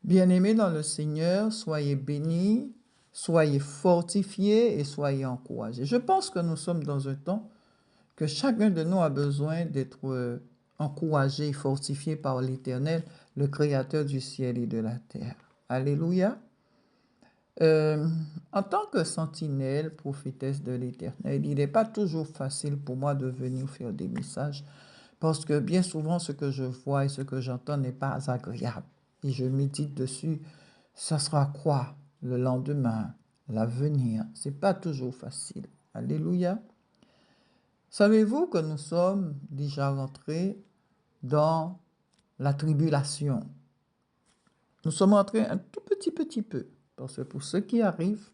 Bien-aimés dans le Seigneur, soyez bénis, soyez fortifiés et soyez encouragés. Je pense que nous sommes dans un temps que chacun de nous a besoin d'être encouragé et fortifié par l'Éternel, le Créateur du ciel et de la terre. Alléluia. En tant que sentinelle, prophétesse de l'Éternel, il n'est pas toujours facile pour moi de venir faire des messages parce que bien souvent, ce que je vois et ce que j'entends n'est pas agréable. Et je médite dessus, ça sera quoi le lendemain, l'avenir? C'est pas toujours facile. Alléluia. Savez-vous que nous sommes déjà rentrés dans la tribulation? Nous sommes entrés un tout petit peu. Parce que pour ceux qui arrivent,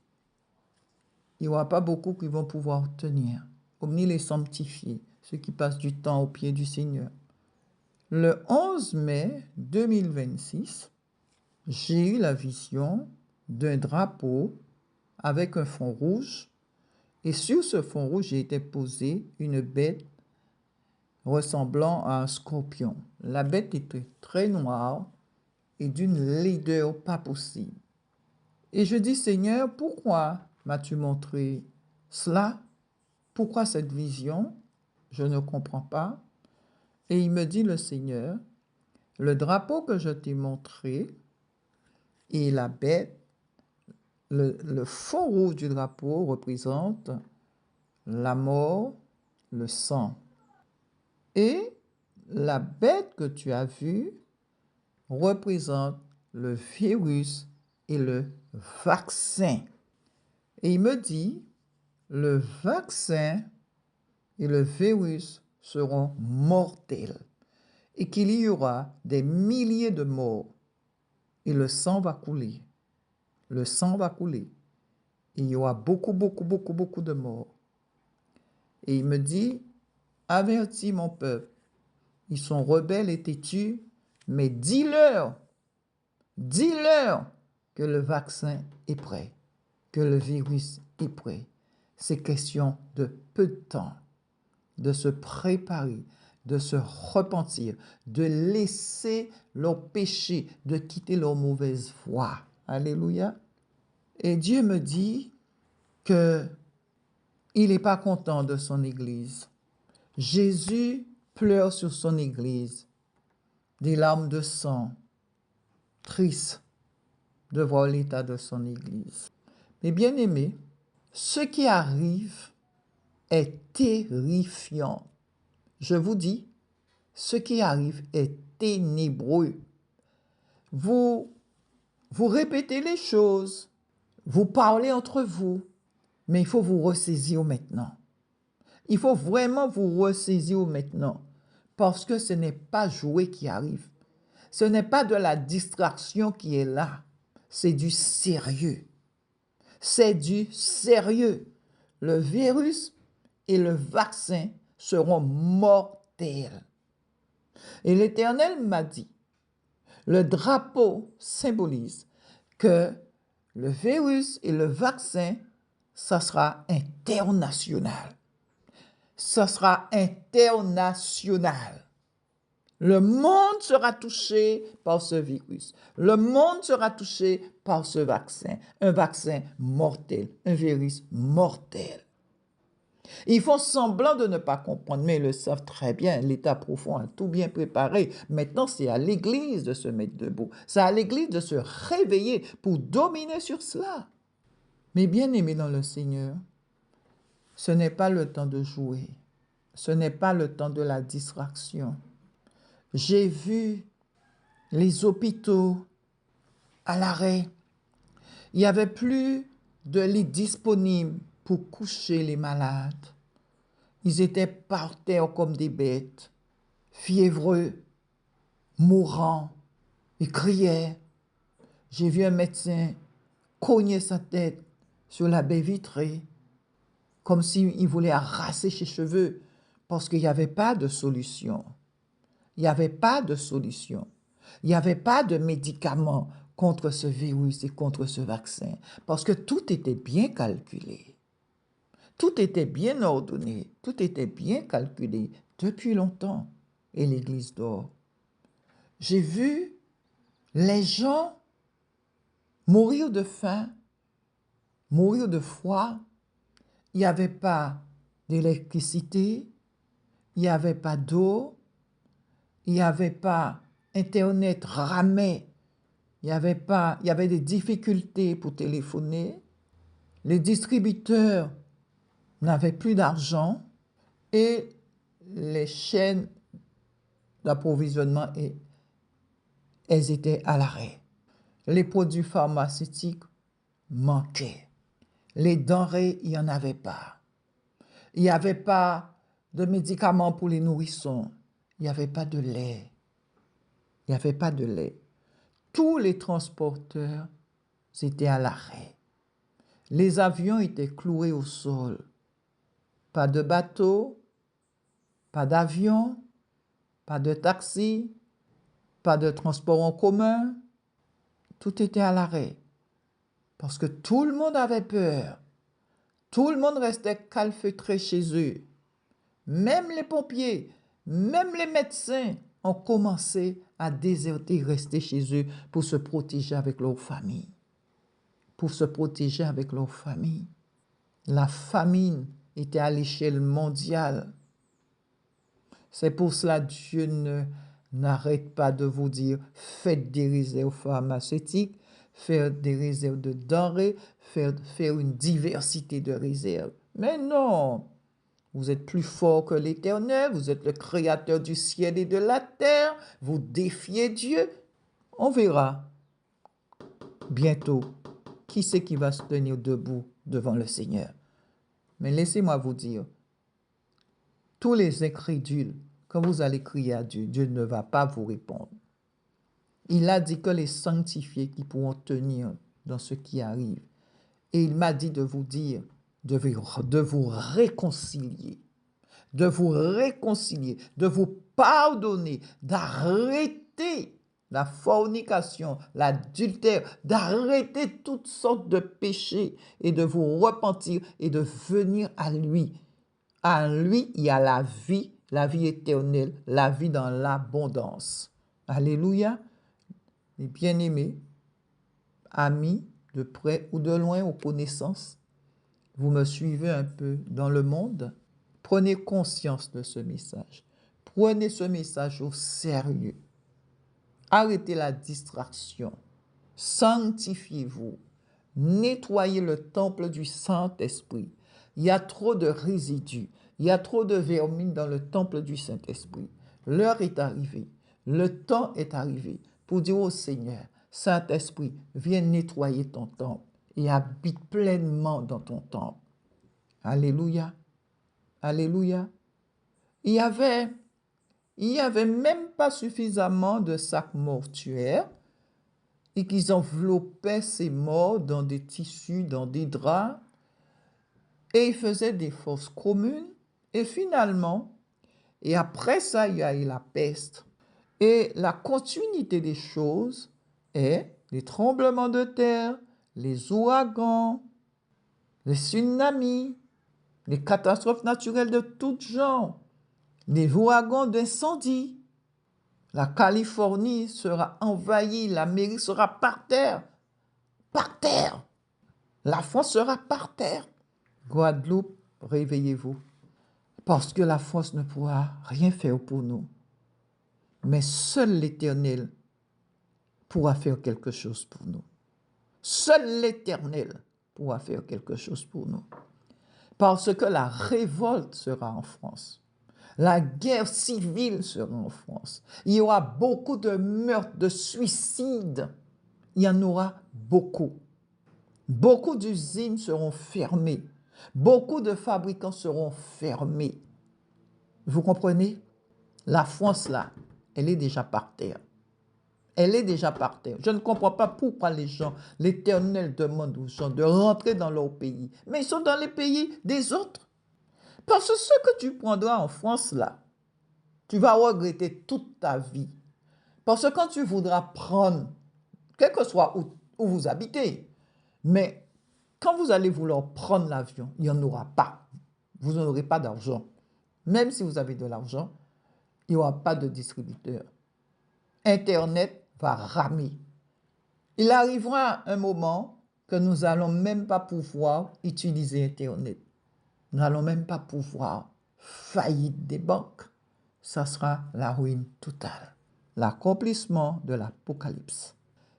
il n'y aura pas beaucoup qui vont pouvoir tenir. Omni les sanctifiés, ceux qui passent du temps au pied du Seigneur. Le 11 mai 2026, j'ai eu la vision d'un drapeau avec un fond rouge. Et sur ce fond rouge, j'ai été posé une bête ressemblant à un scorpion. La bête était très noire et d'une laideur pas possible. Et je dis, Seigneur, pourquoi m'as-tu montré cela? Pourquoi cette vision? Je ne comprends pas. Et il me dit, le Seigneur, le drapeau que je t'ai montré et la bête, le fond rouge du drapeau représente la mort, le sang. Et la bête que tu as vue représente le virus et le vaccin. Et il me dit, le vaccin et le virus seront mortels et qu'il y aura des milliers de morts et le sang va couler. Le sang va couler. Il y aura beaucoup de morts. Et il me dit, avertis mon peuple, ils sont rebelles et têtus, mais dis-leur que le vaccin est prêt, que le virus est prêt. C'est question de peu de temps, de se préparer, de se repentir, de laisser leur péché, de quitter leur mauvaise voie. Alléluia. Et Dieu me dit que il n'est pas content de son Église. Jésus pleure sur son Église, des larmes de sang, triste de voir l'état de son Église. Mais bien aimé, ce qui arrive est terrifiant. Je vous dis, ce qui arrive est ténébreux. Vous répétez les choses, vous parlez entre vous, mais il faut vous ressaisir maintenant. Il faut vraiment vous ressaisir maintenant, parce que ce n'est pas jouer qui arrive. Ce n'est pas de la distraction qui est là, c'est du sérieux. C'est du sérieux. Le virus et le vaccin seront mortels. Et l'Éternel m'a dit, le drapeau symbolise que le virus et le vaccin, ça sera international. Ça sera international. Le monde sera touché par ce virus. Le monde sera touché par ce vaccin. Un vaccin mortel, un virus mortel. Ils font semblant de ne pas comprendre, mais ils le savent très bien. L'État profond a tout bien préparé. Maintenant, c'est à l'Église de se mettre debout. C'est à l'Église de se réveiller pour dominer sur cela. Mais bien aimés dans le Seigneur, ce n'est pas le temps de jouer. Ce n'est pas le temps de la distraction. J'ai vu les hôpitaux à l'arrêt. Il n'y avait plus de lits disponibles pour coucher les malades. Ils étaient par terre comme des bêtes, fiévreux, mourants. Ils criaient. J'ai vu un médecin cogner sa tête sur la baie vitrée, comme s'il voulait arracher ses cheveux, parce qu'il n'y avait pas de solution. Il n'y avait pas de solution. Il n'y avait pas de médicament contre ce virus et contre ce vaccin, parce que tout était bien calculé. Tout était bien ordonné, tout était bien calculé depuis longtemps. Et l'Église dort. J'ai vu les gens mourir de faim, mourir de froid. Il n'y avait pas d'électricité, il n'y avait pas d'eau, il n'y avait pas Internet ramait, il y avait des difficultés pour téléphoner. Les distributeurs n'avaient plus d'argent et les chaînes d'approvisionnement, elles étaient à l'arrêt. Les produits pharmaceutiques manquaient. Les denrées, il n'y en avait pas. Il n'y avait pas de médicaments pour les nourrissons. Il n'y avait pas de lait. Il n'y avait pas de lait. Tous les transporteurs étaient à l'arrêt. Les avions étaient cloués au sol. Pas de bateau, pas d'avion, pas de taxi, pas de transport en commun. Tout était à l'arrêt. Parce que tout le monde avait peur. Tout le monde restait calfeutré chez eux. Même les pompiers, même les médecins ont commencé à déserter, rester chez eux pour se protéger avec leur famille. Pour se protéger avec leur famille. La famine était à l'échelle mondiale. C'est pour cela que Dieu n'arrête pas de vous dire, faites des réserves pharmaceutiques, faites des réserves de denrées, faire une diversité de réserves. Mais non, vous êtes plus fort que l'Éternel, vous êtes le créateur du ciel et de la terre, vous défiez Dieu. On verra bientôt qui c'est qui va se tenir debout devant le Seigneur. Mais laissez-moi vous dire, tous les incrédules, quand vous allez crier à Dieu, Dieu ne va pas vous répondre. Il a dit que les sanctifiés qui pourront tenir dans ce qui arrive. Et il m'a dit de vous dire, de vous réconcilier, de vous réconcilier, de vous pardonner, d'arrêter la fornication, l'adultère, d'arrêter toutes sortes de péchés et de vous repentir et de venir à lui. À lui, il y a la vie éternelle, la vie dans l'abondance. Alléluia. Les bien-aimés, amis, de près ou de loin, aux connaissances, vous me suivez un peu dans le monde, prenez conscience de ce message. Prenez ce message au sérieux. Arrêtez la distraction. Sanctifiez-vous. Nettoyez le temple du Saint-Esprit. Il y a trop de résidus. Il y a trop de vermine dans le temple du Saint-Esprit. L'heure est arrivée. Le temps est arrivé pour dire au Seigneur, Saint-Esprit, viens nettoyer ton temple et habite pleinement dans ton temple. Alléluia. Alléluia. Il y avait même pas suffisamment de sacs mortuaires et qu'ils enveloppaient ces morts dans des tissus, dans des draps, et ils faisaient des fosses communes. Et finalement, et après ça, il y a eu la peste. Et la continuité des choses est les tremblements de terre, les ouragans, les tsunamis, les catastrophes naturelles de tout genre, les ouragans d'incendie. La Californie sera envahie, l'Amérique sera par terre. Par terre. La France sera par terre. Guadeloupe, réveillez-vous. Parce que la France ne pourra rien faire pour nous. Mais seul l'Éternel pourra faire quelque chose pour nous. Seul l'Éternel pourra faire quelque chose pour nous. Parce que la révolte sera en France. La guerre civile sera en France. Il y aura beaucoup de meurtres, de suicides. Il y en aura beaucoup. Beaucoup d'usines seront fermées. Beaucoup de fabricants seront fermés. Vous comprenez? La France, là, elle est déjà par terre. Elle est déjà par terre. Je ne comprends pas pourquoi les gens, l'Éternel demande aux gens de rentrer dans leur pays. Mais ils sont dans les pays des autres. Parce que ce que tu prendras en France, là, tu vas regretter toute ta vie. Parce que quand tu voudras prendre, quel que soit où vous habitez, mais quand vous allez vouloir prendre l'avion, il n'y en aura pas. Vous n'aurez pas d'argent. Même si vous avez de l'argent, il n'y aura pas de distributeur. Internet va ramer. Il arrivera un moment que nous n'allons même pas pouvoir utiliser Internet. Nous n'allons même pas pouvoir faillite des banques. Ça sera la ruine totale. L'accomplissement de l'Apocalypse.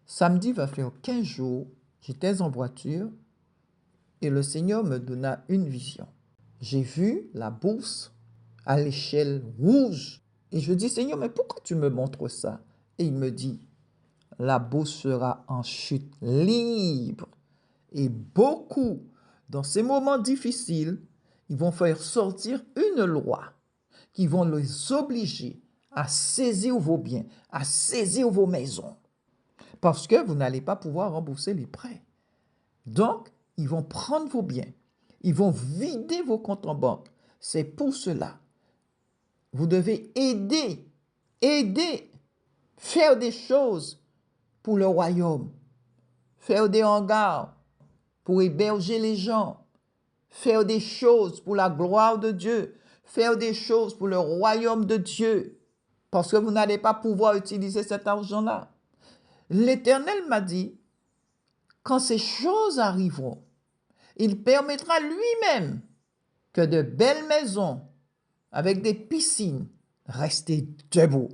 Samedi va faire 15 jours, j'étais en voiture et le Seigneur me donna une vision. J'ai vu la bourse à l'échelle rouge. Et je dis, Seigneur, mais pourquoi tu me montres ça? Et il me dit, la bourse sera en chute libre. Et beaucoup, dans ces moments difficiles, ils vont faire sortir une loi qui vont les obliger à saisir vos biens, à saisir vos maisons. Parce que vous n'allez pas pouvoir rembourser les prêts. Donc, ils vont prendre vos biens. Ils vont vider vos comptes en banque. C'est pour cela. Vous devez aider, faire des choses pour le royaume, faire des hangars pour héberger les gens, faire des choses pour la gloire de Dieu, faire des choses pour le royaume de Dieu, parce que vous n'allez pas pouvoir utiliser cet argent-là. L'Éternel m'a dit, quand ces choses arriveront, il permettra lui-même que de belles maisons avec des piscines restent debout.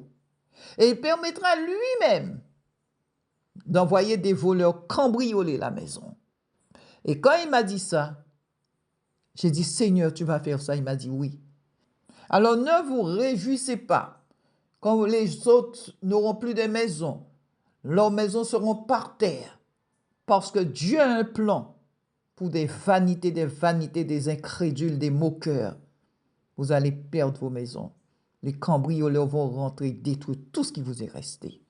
Et il permettra lui-même d'envoyer des voleurs cambrioler la maison. Et quand il m'a dit ça, j'ai dit, Seigneur, tu vas faire ça? Il m'a dit oui. Alors ne vous réjouissez pas quand les autres n'auront plus de maisons. Leurs maisons seront par terre. Parce que Dieu a un plan pour des vanités, des incrédules, des moqueurs. Vous allez perdre vos maisons. Les cambrioleurs vont rentrer, détruire tout ce qui vous est resté.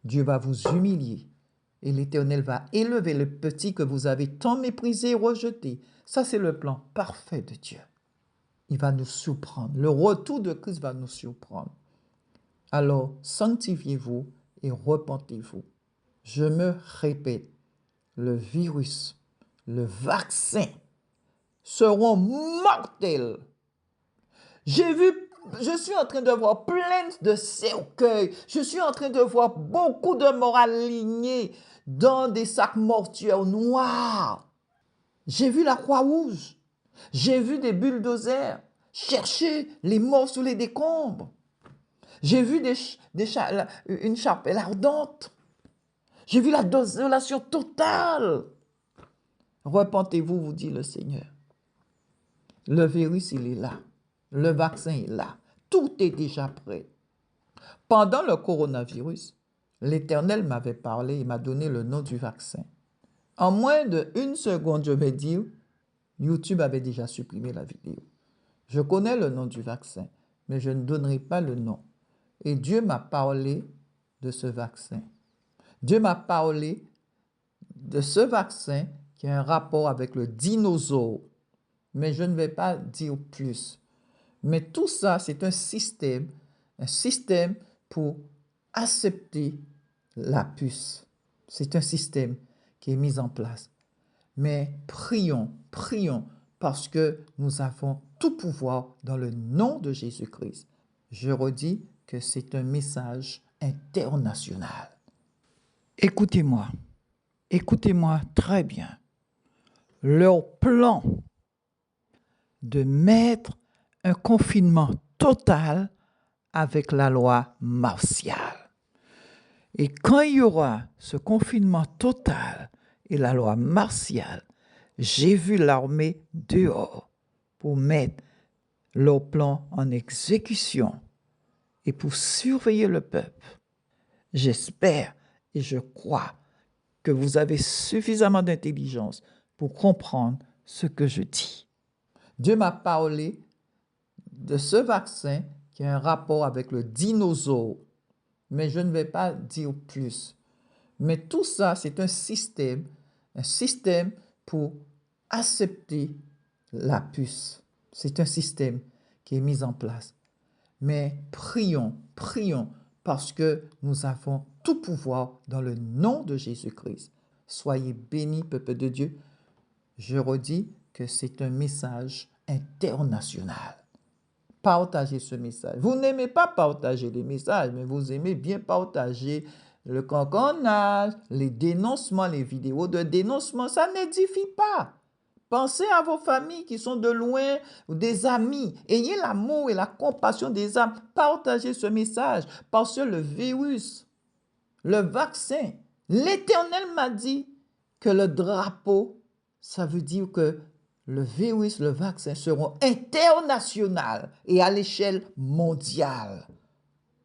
Dieu va vous humilier. Et l'Éternel va élever le petit que vous avez tant méprisé et rejeté. Ça, c'est le plan parfait de Dieu. Il va nous surprendre. Le retour de Christ va nous surprendre. Alors, sanctifiez-vous et repentez-vous. Je me répète, le virus, le vaccin seront mortels. Je suis en train de voir plein de cercueils. Je suis en train de voir beaucoup de morts alignés dans des sacs mortuaires noirs. J'ai vu la Croix-Rouge. J'ai vu des bulldozers chercher les morts sous les décombres. J'ai vu une chapelle ardente. J'ai vu la désolation totale. Repentez-vous, vous dit le Seigneur. Le virus, il est là. Le vaccin est là. Tout est déjà prêt. Pendant le coronavirus, l'Éternel m'avait parlé, il m'a donné le nom du vaccin. En moins d'1 seconde, je vais dire, YouTube avait déjà supprimé la vidéo. Je connais le nom du vaccin, mais je ne donnerai pas le nom. Et Dieu m'a parlé de ce vaccin. Dieu m'a parlé de ce vaccin qui a un rapport avec le dinosaure. Mais je ne vais pas dire plus. Mais tout ça, c'est un système pour accepter la puce. C'est un système qui est mis en place. Mais prions, parce que nous avons tout pouvoir dans le nom de Jésus-Christ. Je redis que c'est un message international. Écoutez-moi très bien. Leur plan de mettre un confinement total avec la loi martiale. Et quand il y aura ce confinement total et la loi martiale, j'ai vu l'armée dehors pour mettre leur plan en exécution et pour surveiller le peuple. J'espère et je crois que vous avez suffisamment d'intelligence pour comprendre ce que je dis. Dieu m'a parlé de ce vaccin qui a un rapport avec le dinosaure. mais je ne vais pas dire plus. Mais tout ça, c'est un système pour accepter la puce. C'est un système qui est mis en place. Mais prions, prions, parce que nous avons tout pouvoir dans le nom de Jésus-Christ. Soyez bénis, peuple de Dieu. Je redis que c'est un message international. Partagez ce message. Vous n'aimez pas partager les messages, mais vous aimez bien partager le cancanage, les dénoncements, les vidéos de dénoncement. Ça n'édifie pas. Pensez à vos familles qui sont de loin ou des amis. Ayez l'amour et la compassion des âmes. Partagez ce message parce que le virus, le vaccin, l'Éternel m'a dit que le drapeau, ça veut dire que le virus, le vaccin seront internationaux et à l'échelle mondiale.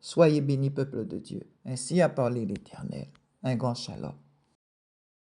Soyez bénis, peuple de Dieu. Ainsi a parlé l'Éternel. Un grand shalom.